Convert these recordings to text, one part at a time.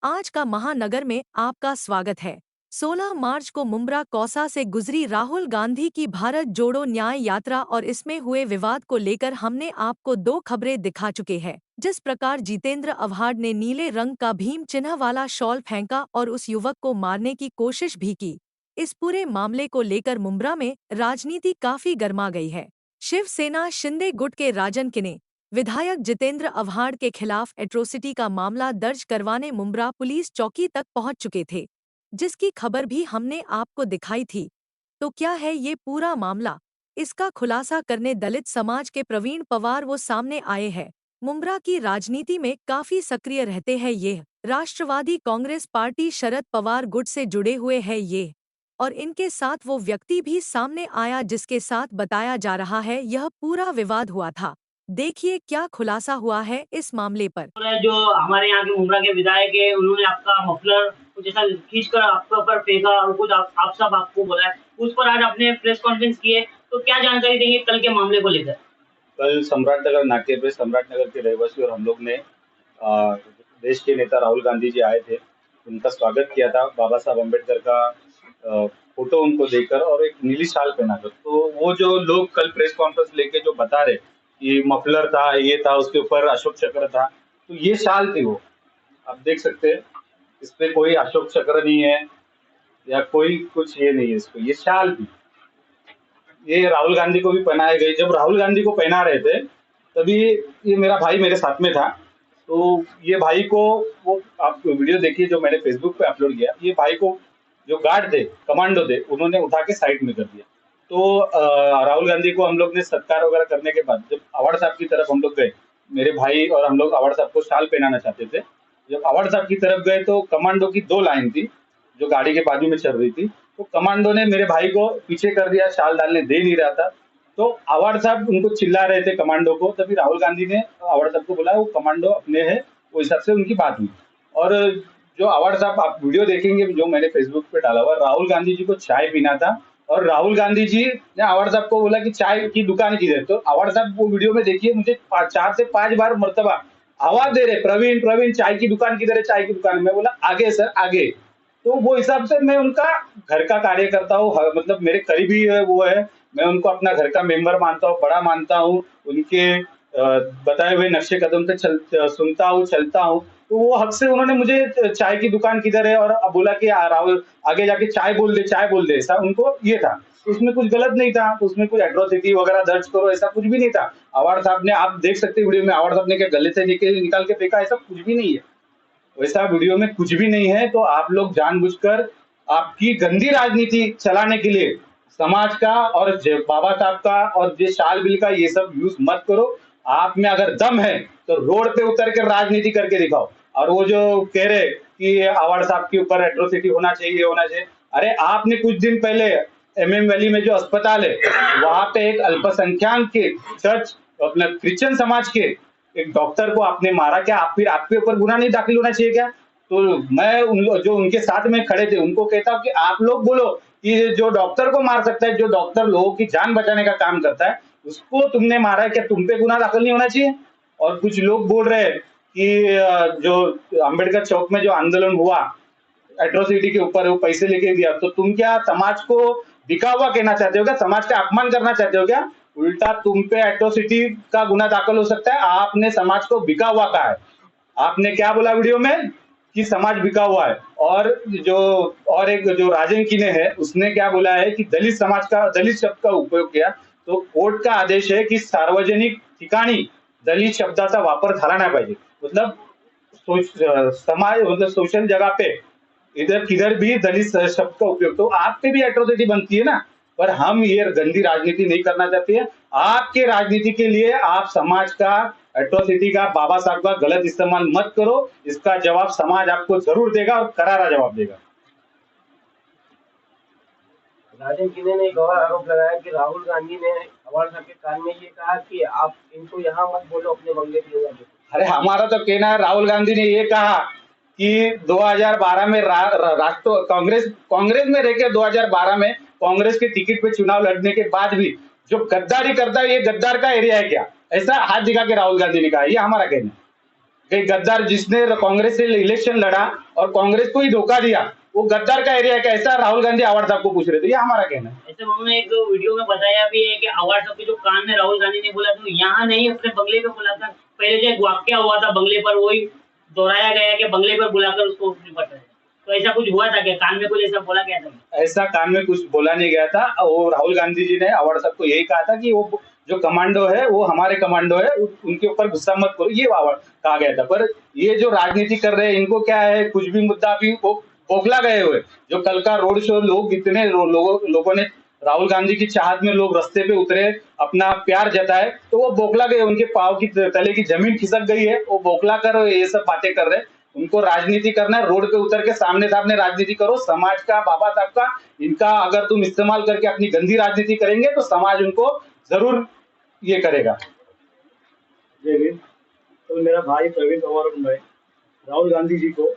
आज का महानगर में आपका स्वागत है। 16 मार्च को मुंब्रा कौसा से गुजरी राहुल गांधी की भारत जोड़ो न्याय यात्रा और इसमें हुए विवाद को लेकर हमने आपको दो खबरें दिखा चुके हैं। जिस प्रकार जितेंद्र आव्हाड ने नीले रंग का भीम चिन्ह वाला शॉल फेंका और उस युवक को मारने की कोशिश भी की। इस पूरे मामले को लेकर मुंब्रा में राजनीति काफी गर्मा गई है। शिवसेना शिंदे गुट के राजन किने विधायक जितेंद्र आव्हाड के खिलाफ एट्रोसिटी का मामला दर्ज करवाने मुंब्रा पुलिस चौकी तक पहुंच चुके थे, जिसकी खबर भी हमने आपको दिखाई थी। तो क्या है ये पूरा मामला? इसका खुलासा करने दलित समाज के प्रवीण पवार वो सामने आए हैं। मुंब्रा की राजनीति में काफी सक्रिय रहते हैं ये। राष्ट्रवादी कांग्रेस पार्टी शरद पवार गुट से जुड़े हुए हैं ये। और इनके साथ वो व्यक्ति भी सामने आया जिसके साथ बताया जा रहा है यह पूरा विवाद हुआ था। देखिए क्या खुलासा हुआ है इस मामले पर। जो हमारे यहाँ के मुंब्रा के विधायक है, उन्होंने आपका मफलर कुछ ऐसा खींचकर आपके ऊपर फेंका और कुछ आप सब आपको बोला है, उस पर आज आपने प्रेस कॉन्फ्रेंस की है, तो क्या जानकारी देंगे कल के मामले को लेकर? कल सम्राटनगर नाके पे सम्राटनगर के रहवासी और हम लोग ने देश के नेता राहुल गांधी जी आए थे, उनका स्वागत किया था बाबा साहब अम्बेडकर का फोटो उनको देकर और एक नीली शाल पहनाकर। तो वो जो लोग कल प्रेस कॉन्फ्रेंस लेके जो बता रहे कि मफलर था, ये था, उसके ऊपर अशोक चक्र था, तो ये शाल थी। वो आप देख सकते हैं, इस पे कोई अशोक चक्र नहीं है या कोई कुछ ये नहीं है, इस पे ये शाल थी। ये राहुल गांधी को भी पहनाए गए। जब राहुल गांधी को पहना रहे थे तभी ये मेरा भाई मेरे साथ में था, तो ये भाई को, वो आप वीडियो देखिए जो मैंने फेसबुक पे अपलोड किया, ये भाई को जो गार्ड थे, कमांडो थे, उन्होंने उठा के साइड में कर दिया। तो राहुल गांधी को हम लोग ने सत्कार वगैरह करने के बाद जब आव्हाड साहब की तरफ हम लोग गए, मेरे भाई और हम लोग आव्हाड साहब को शाल पहनाना चाहते थे। जब आव्हाड साहब की तरफ गए तो कमांडो की 2 लाइन थी जो गाड़ी के बाजू में चल रही थी, तो कमांडो ने मेरे भाई को पीछे कर दिया, शाल डालने दे नहीं रहा था। तो आव्हाड साहब उनको चिल्ला रहे थे कमांडो को, तभी राहुल गांधी ने आव्हाड साहब को बोला वो कमांडो अपने हैं, वो हिसाब से उनकी बात हुई। और जो आव्हाड साहब, आप वीडियो देखेंगे जो मैंने फेसबुक पे डाला हुआ, राहुल गांधी जी को चाय पीना था और राहुल गांधी जी ने आव्हाड साहब को बोला कि चाय की दुकान किधर। तो आव्हाड साहब वो वीडियो में देखिए, मुझे 4 से 5 बार मर्तबा आवाज दे रहे, प्रवीण प्रवीण चाय की दुकान किधर है, चाय की दुकान। मैं बोला आगे सर आगे। तो वो हिसाब से मैं उनका घर का कार्यकर्ता हूँ, मतलब मेरे करीबी है वो है, मैं उनको अपना घर का मेंबर मानता हूँ, बड़ा मानता हूँ, उनके बताए हुए नक्शे कदम पे सुनता हूँ, चलता हूँ। तो वो हक से उन्होंने मुझे चाय की दुकान किधर है और बोला कि राहुल आगे जाके चाय बोल दे, चाय बोल दे, ऐसा उनको ये था। उसमें कुछ गलत नहीं था, उसमें कुछ एट्रोसिटी वगैरह दर्ज करो ऐसा कुछ भी नहीं था। आव्हाड साहब ने, आप देख सकते वीडियो में, आव्हाड साहब ने क्या गले से निकाल के फेंका, ऐसा कुछ भी नहीं है, वैसा वीडियो में कुछ भी नहीं है। तो आप लोग जानबूझकर आपकी गंदी राजनीति चलाने के लिए समाज का और बाबा साहब का और ये शाल बिल का ये सब यूज मत करो। आप में अगर दम है तो रोड पे उतर कर राजनीति करके दिखाओ। और वो जो कह रहे कि आव्हाड साहब के ऊपर एट्रोसिटी होना चाहिए, होना चाहिए, अरे आपने कुछ दिन पहले एमएम वैली में जो अस्पताल है वहां पे एक अल्पसंख्यक के चर्च, अपना क्रिश्चियन समाज के एक डॉक्टर को आपने मारा, क्या आप फिर आपके ऊपर गुनाह नहीं दाखिल होना चाहिए क्या? तो मैं जो उनके साथ में खड़े थे उनको कहता हूँ कि आप लोग बोलो कि जो डॉक्टर को मार सकता है, जो डॉक्टर लोगों की जान बचाने का काम करता है, उसको तुमने मारा है, क्या तुम पे गुनाह दाखिल नहीं होना चाहिए? और कुछ लोग बोल रहे हैं कि जो अम्बेडकर चौक में जो आंदोलन हुआ एट्रोसिटी के ऊपर, वो पैसे लेके दिया, तो तुम क्या समाज को बिका हुआ कहना चाहते हो क्या? समाज का अपमान करना चाहते हो क्या? उल्टा तुम पे एट्रोसिटी का गुना दाखिल हो सकता है। आपने समाज को बिका हुआ कहा है। आपने क्या बोला वीडियो में कि समाज बिका हुआ है। और जो और एक जो राजन किने है, उसने क्या बोला है कि दलित समाज का, दलित शब्द का उपयोग किया। तो कोर्ट का आदेश है की सार्वजनिक ठिकाणी दलित शब्दाचा वापर झाला नाही पाहिजे। मतलब समाज, मतलब सोशल जगह पे इधर किधर भी दलित शब्द का उपयोग, तो आप पे भी एट्रोसिटी बनती है ना। पर हम ये गंदी राजनीति नहीं करना चाहते हैं। आपके राजनीति के लिए आप समाज का एट्रोसिटी का, बाबा साहब का गलत इस्तेमाल मत करो। इसका जवाब समाज आपको जरूर देगा और करारा जवाब देगा। राजन किने ने एक और आरोप लगाया कि राहुल गांधी ने आव्हाड साहब के कान में ये कहा कि आप इनको यहाँ मत बोलो, अपने बंगले के लिए। अरे हमारा तो कहना है, राहुल गांधी ने ये कहा कि 2012 में राष्ट्र कांग्रेस में रहकर 2012 में कांग्रेस के टिकट पे चुनाव लड़ने के बाद भी जो गद्दारी करता है, ये गद्दार का एरिया है क्या? ऐसा हाथ दिखा के राहुल गांधी ने कहा, ये हमारा कहना है। कि गद्दार जिसने कांग्रेस से इलेक्शन लड़ा और कांग्रेस को ही धोखा दिया, वो गद्दार का एरिया कैसा, राहुल गांधी आवाड़ साहब को पूछ रहे थे, ये हमारा कहना है। ऐसे उन्होंने एक वीडियो में बताया भी है कि आवाड़ साहब के जो कान में राहुल गांधी ने बोला तो यहाँ नहीं अपने बंगले पे बुलाकर, पहले जो एक वाक्य हुआ था बंगले पर वही दोहराया गया कि बंगले पर बुलाकर उसको निपट रहे। तो ऐसा कुछ हुआ था क्या, कान में कुछ ऐसा बोला गया था? ऐसा कान में कुछ बोला नहीं गया था। वो राहुल गांधी जी ने आवाड़ साहब को यही कहा था कि वो जो कमांडो है वो हमारे कमांडो है, उनके ऊपर गुस्सा मत करो, ये कहा गया था। पर ये जो राजनीति कर रहे हैं इनको क्या है, कुछ भी मुद्दा भी वो बौखला गए हुए। जो कल का रोड शो लोग इतने लोगों ने राहुल गांधी की चाहत में लोग रास्ते पे उतरे, अपना प्यार जताए, तो वो बौखला गए, उनके पाँव की तले की जमीन खिसक गई है, वो बौखला कर ये सब बातें कर रहे हैं। उनको राजनीति करना है, रोड पे उतर के सामने सामने राजनीति करो, समाज का, बाबा साहब का, इनका अगर तुम इस्तेमाल करके अपनी गंदी राजनीति करेंगे तो समाज उनको जरूर ये करेगा। जय हिंद। तो मेरा भाई प्रवीण पवार और मैं राहुल गांधी जी को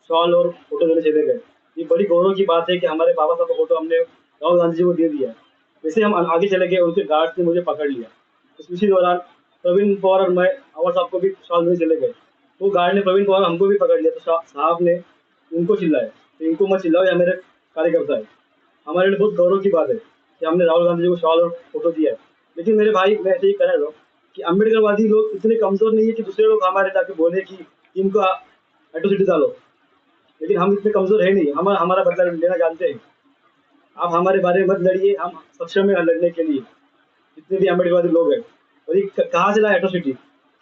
शॉल और फोटो देने चले गए। ये बड़ी गौरव की बात है कि हमारे बाबा साहब का फोटो हमने राहुल गांधी जी को दे दिया। वैसे हम आगे चले गए, उनके गार्ड ने मुझे पकड़ लिया। इसी दौरान प्रवीण पवार और मैं आवाड़ साहब को भी शॉल देने चले गए। वो गार्ड ने प्रवीण पवार हमको भी पकड़ लिया, तो साहब ने उनको चिल्लाया, तो इनको मत चिल्लाओ, या मेरे कार्यकर्ता है। हमारे लिए बहुत गौरव की बात है कि हमने राहुल गांधी जी को शॉल और फोटो दिया है। लेकिन मेरे भाई, मैं ऐसे ही कह रहा हूँ कि अम्बेडकरवादी लोग इतने कमजोर नहीं है कि दूसरे लोग हमारे जाके बोले कि इनको एट्रोसिटी डालो, लेकिन हम इतने कमजोर है नहीं, हम हमारा बदला लेना जानते हैं। आप हमारे बारे में मत लड़िए, हम सक्षम है लड़ने के लिए, जितने भी अम्बेडकरवादी लोग हैं। और ये कहाँ से लाया एट्रोसिटी,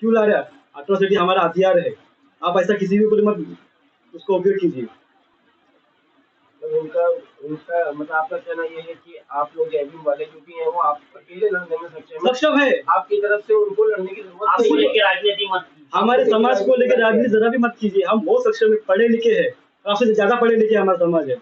क्यों ला रहा है? एट्रोसिटी हमारा हथियार है, आप ऐसा किसी भी को मत उसको उपयोग कीजिए। उनका उनका मतलब आपका कहना ये है कि आप लोग जैविंग वाले जो भी हैं वो आप अकेले लड़ने में सक्षम है, आपकी तरफ से उनको लड़ने की जरूरत आपको नहीं है। लेके राजनीति मत कीजिए। हमारे समाज को लेकर राजनीति जरा भी मत कीजिए। हम बहुत सक्षम है, पढ़े लिखे हैं, काफी ज्यादा पढ़े लिखे हमारा समाज है।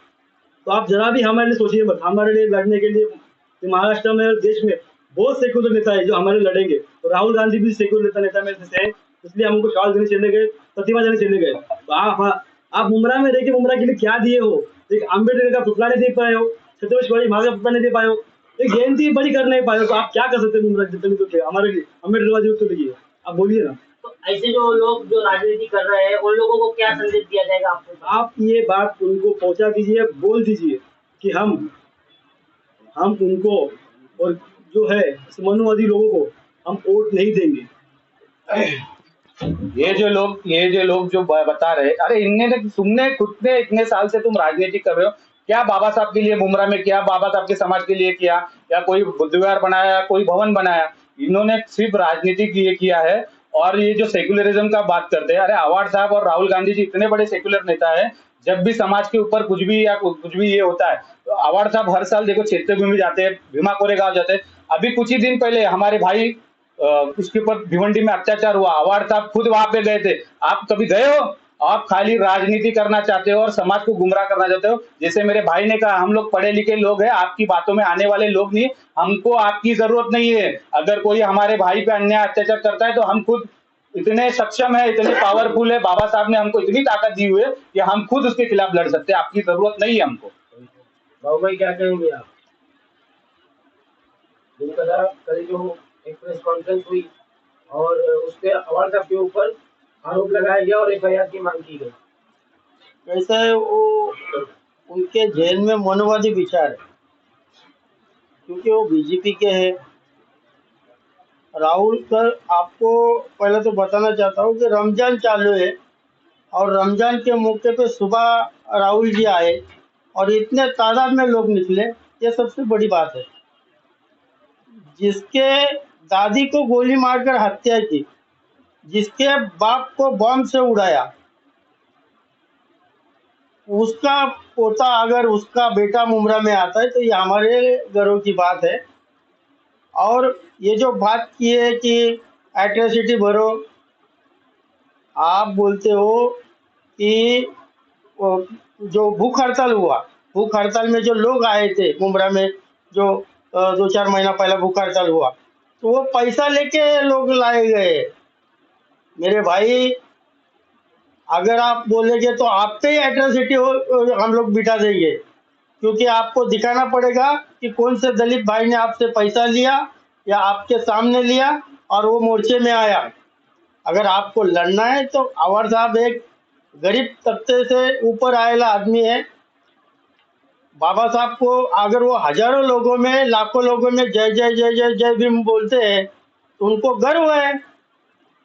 तो आप जरा भी हमारे लिए सोचिए मत। हमारे लिए लड़ने के लिए महाराष्ट्र में और देश में बहुत सेकुलर नेता है जो हमारे लड़ेंगे। तो राहुल गांधी भी सेकुलर नेता में से है, इसलिए हम उनको शॉल देने चले गए, प्रतिमा देने चले गए। तो आप मुमरा में रह के मुमरा के लिए क्या दिए हो? एक अम्बेडकर का पुतला नहीं दे पाए हो, छत्रपति शिवाजी महाराज का पुतला नहीं दे पाए हो, एक जयंती बड़ी कर नहीं पाए हो, तो आप क्या कर सकते हैं मुमरा जितने तो हमारे लिए अम्बेडकरवादी तो देखिए, आप बोलिए ना। तो ऐसे जो लोग जो राजनीति कर रहे हैं उन लोगों को क्या संदेश दिया जाएगा आपको? आप ये बात उनको पहुंचा दीजिए, बोल दीजिए कि हम उनको और जो है मनुवादी लोगों को हम वोट नहीं देंगे। ये जो लोग जो बता रहे, अरे तुमने खुद ने इतने साल से तुम राजनीति कर रहे हो, क्या बाबा साहब के लिए मुमरा में, क्या बाबा साहब के समाज के लिए किया, या कोई बुद्ध विहार बनाया, कोई भवन बनाया? इन्होंने सिर्फ राजनीति किया है। और ये जो सेक्युलरिज्म का बात करते हैं, अरे आवाड़ साहब और राहुल गांधी जी इतने बड़े सेक्युलर नेता है, जब भी समाज के ऊपर कुछ भी ये होता है तो आवाड़ साहब हर साल देखो चैत्यभूमि जाते हैं, भीमा कोरेगांव जाते हैं। अभी कुछ ही दिन पहले हमारे भाई उसके ऊपर भिवंडी में अत्याचार हुआ, आवाड़ साहब खुद वहां पे गए थे। आप कभी गए हो? आप खाली राजनीति करना चाहते हो और समाज को गुमराह करना चाहते हो। जैसे मेरे भाई ने कहा, हम लोग पढ़े लिखे लोग हैं, आपकी बातों में आने वाले लोग नहीं, हमको आपकी जरूरत नहीं है। अगर कोई हमारे भाई पे अन्याय अत्याचार करता है तो हम खुद इतने सक्षम है, इतने पावरफुल है, बाबा साहब ने हमको इतनी ताकत दी हुई है कि हम खुद उसके खिलाफ लड़ सकते हैं, आपकी जरूरत नहीं है हमको। बाबू भाई क्या कहेंगे आप? जिनका कल जो एक प्रेस कॉन्फ्रेंस हुई और उसके आवाड़ साहब के ऊपर आरोप लगाया गया और एफआईआर की मांग की गई। कैसा है, वो उनके जेल में मनोवादी विचार है, क्योंकि वो बीजेपी के हैं। राहुल सर, आपको पहले तो बताना चाहता हूँ कि रमजान चालू है और रमजान के मौके पे सुबह राहुल जी आए और इतने तादाद में लोग निकले, ये सबसे बड़ी बात है। जिसके दादी को गोली मारकर हत्या की, जिसके बाप को बम से उड़ाया, उसका पोता अगर उसका बेटा मुमरा में आता है तो ये हमारे गर्व की बात है। और ये जो बात की है कि एट्रोसिटी भरो, आप बोलते हो कि जो भूख हड़ताल हुआ, भूख हड़ताल में जो लोग आए थे मुमरा में, जो 2-4 महीना पहले भूख हड़ताल हुआ, तो वो पैसा लेके लोग लाए गए। मेरे भाई, अगर आप बोलेंगे तो आप पे ही एट्रोसिटी हम लोग बिठा देंगे, क्योंकि आपको दिखाना पड़ेगा कि कौन से दलित भाई ने आपसे पैसा लिया या आपके सामने लिया और वो मोर्चे में आया। अगर आपको लड़ना है तो अवर साहब एक गरीब तबके से ऊपर आएला आदमी है। बाबा साहब को अगर वो हजारों लोगों में लाखों लोगों में जय जय जय जय जय भीम बोलते हैं तो उनको गर्व है।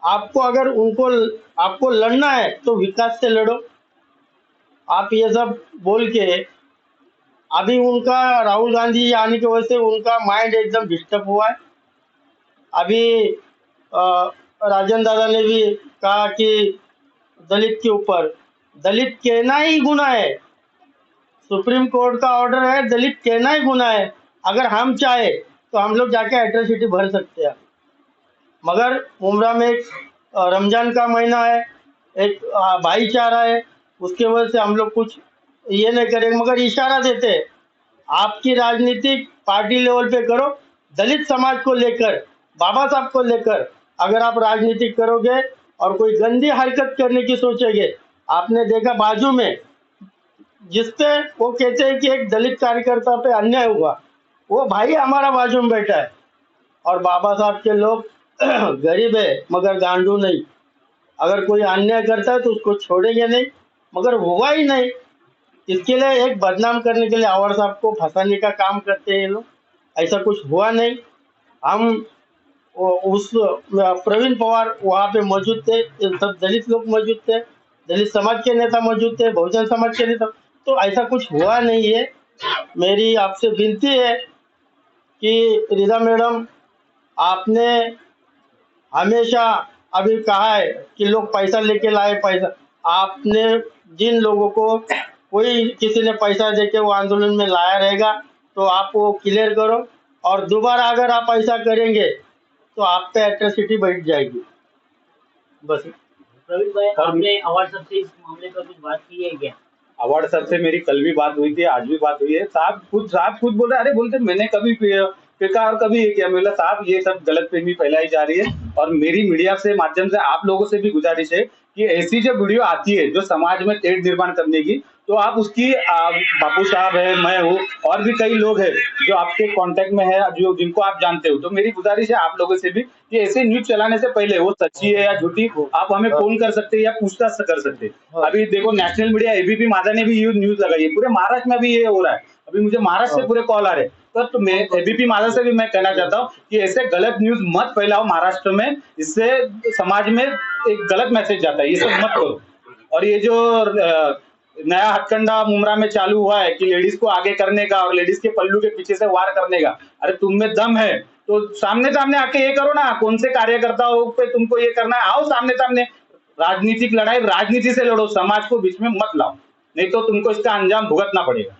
आपको अगर आपको लड़ना है तो विकास से लड़ो। आप ये सब बोल के अभी उनका राहुल गांधी आने की वजह से उनका माइंड एकदम डिस्टर्ब हुआ है। अभी राजन दादा ने भी कहा कि दलित के ऊपर, दलित कहना ही गुनाह है। सुप्रीम कोर्ट का ऑर्डर है, दलित कहना ही गुनाह है। अगर हम चाहे तो हम लोग जाके एट्रोसिटी भर सकते हैं, मगर मुमरा में एक रमजान का महीना है, एक भाईचारा है, उसके वजह से हम लोग कुछ ये नहीं करेंगे, मगर इशारा देते हैं। आपकी राजनीतिक पार्टी लेवल पे करो, दलित समाज को लेकर, बाबा साहब को लेकर अगर आप राजनीति करोगे और कोई गंदी हरकत करने की सोचेंगे। आपने देखा बाजू में जिससे वो कहते हैं कि एक दलित कार्यकर्ता पे अन्याय हुआ, वो भाई हमारा बाजू में बैठा है। और बाबा साहब के लोग गरीब है मगर गांडू नहीं। अगर कोई अन्याय करता है तो उसको छोड़ेंगे नहीं, मगर हुआ ही नहीं। इसके लिए एक बदनाम करने के लिए अवर साहब को फंसाने का काम करते हैं ये लोग। ऐसा कुछ हुआ नहीं। हम उस प्रवीण पवार वहाँ पे मौजूद थे, सब दलित लोग मौजूद थे, दलित समाज के नेता मौजूद थे, बहुजन समाज के नेता, तो ऐसा कुछ हुआ नहीं है। मेरी आपसे विनती है कि रिदा मैडम, आपने हमेशा अभी कहा है कि लोग पैसा लेके लाए पैसा। आपने जिन लोगों को कोई किसी ने पैसा देके वो आंदोलन में लाया रहेगा तो आप वो क्लियर करो, और दोबारा अगर आप ऐसा करेंगे तो आप पे एट्रोसिटी बैठ जाएगी। बस। प्रवीण भाई, आपने अवार्ड साहब से इस मामले पर कुछ बात की है क्या? अवार्ड साहब से मेरी कल भी बात हुई थी, आज भी बात हुई है। साहब खुद बोल रहे, अरे बोलते मैंने कभी फेंका और कभी ये किया। मैं साहब ये सब गलतफहमी फैलाई जा रही है, और मेरी मीडिया से माध्यम से आप लोगों से भी गुजारिश है कि ऐसी जो वीडियो आती है जो समाज में तेज निर्माण करने की, तो आप उसकी बापू साहब है, मैं हूँ, और भी कई लोग हैं जो आपके कांटेक्ट में है, जो जिनको आप जानते हो, तो मेरी गुजारिश है आप लोगों से भी कि ऐसे न्यूज चलाने से पहले वो सच्ची है या झूठी, आप हमें फोन कर सकते हैं या पूछताछ कर सकते हैं। अभी देखो नेशनल मीडिया एबीपी माझा ने भी ये न्यूज लगाई है, पूरे महाराष्ट्र में भी ये हो रहा है। अभी मुझे महाराष्ट्र से पूरे कॉल आ रहे हैं, तो मैं एबीपी माझा से भी मैं कहना चाहता हूँ कि ऐसे गलत न्यूज मत फैलाओ महाराष्ट्र में, इससे समाज में एक गलत मैसेज जाता है, ये सब मत करो। और ये जो नया हथकंडा मुमरा में चालू हुआ है कि लेडीज को आगे करने का और लेडीज के पल्लू के पीछे से वार करने का, अरे तुम में दम है तो सामने सामने आके ये करो ना। कौन से कार्यकर्ताओं पे तुमको ये करना है, आओ सामने सामने। राजनीतिक लड़ाई राजनीति से लड़ो, समाज को बीच में मत लाओ, नहीं तो तुमको इसका अंजाम भुगतना पड़ेगा।